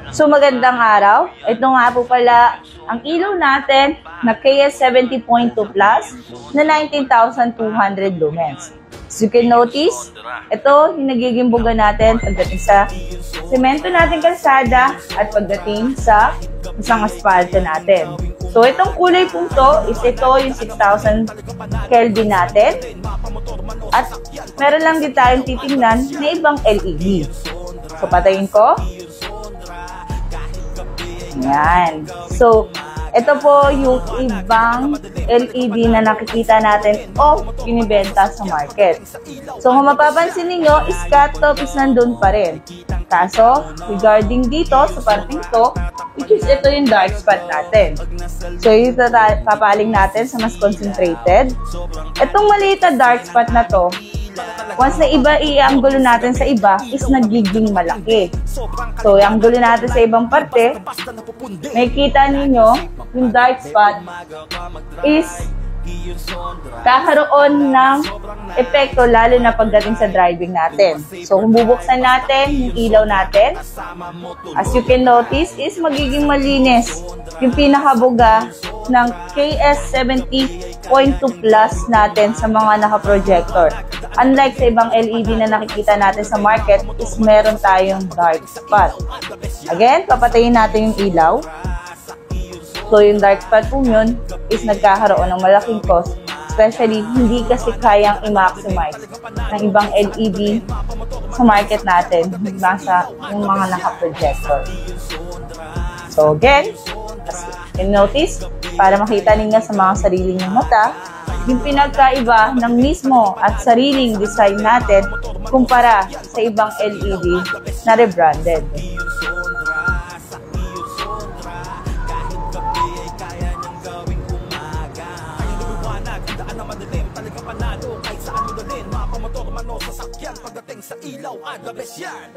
So magandang araw. Ito nga po pala ang ilaw natin na KS70.2 Plus na 19,200 lumens. As you can notice, ito yung nagiging buga natin pagdating sa semento natin kalsada at pagdating sa isang asfalto natin. So itong kulay po to is ito yung 6,000 Kelvin natin. At meron lang din tayong titingnan na ibang LED. So patayin ko. Yan. So ito po yung ibang LED na nakikita natin o binibenta sa market. So kung mapapansin ninyo, is cut-off is nandun pa rin. Kaso, regarding dito sa parting to, which is ito yung dark spot natin. So ito papaling natin sa mas concentrated. Itong maliit na dark spot na to, once na iba i-anggulo natin sa iba, is nagiging malaki. So, i-anggulo natin sa ibang parte, makikita ninyo, yung dark spot is kakaroon ng epekto lalo na pagdating sa driving natin. So, kung bubuksan natin yung ilaw natin, as you can notice, is magiging malinis yung pinakabuga ng KS70.2 Plus natin sa mga naka-projector. Unlike sa ibang LED na nakikita natin sa market, is meron tayong dark spot. Again, papatayin natin yung ilaw. So, yung dark spot po yun is nagkakaroon ng malaking cost. Especially, hindi kasi kayang i-maximize ng ibang LED sa market natin nasa yung mga naka-projector. So, again, as you can notice, para makita ninyo sa mga sarili nyong mata, yung pinagkaiba ng mismo at sariling design natin kumpara sa ibang LED na rebranded. Pagdating sa ilaw, the best yan.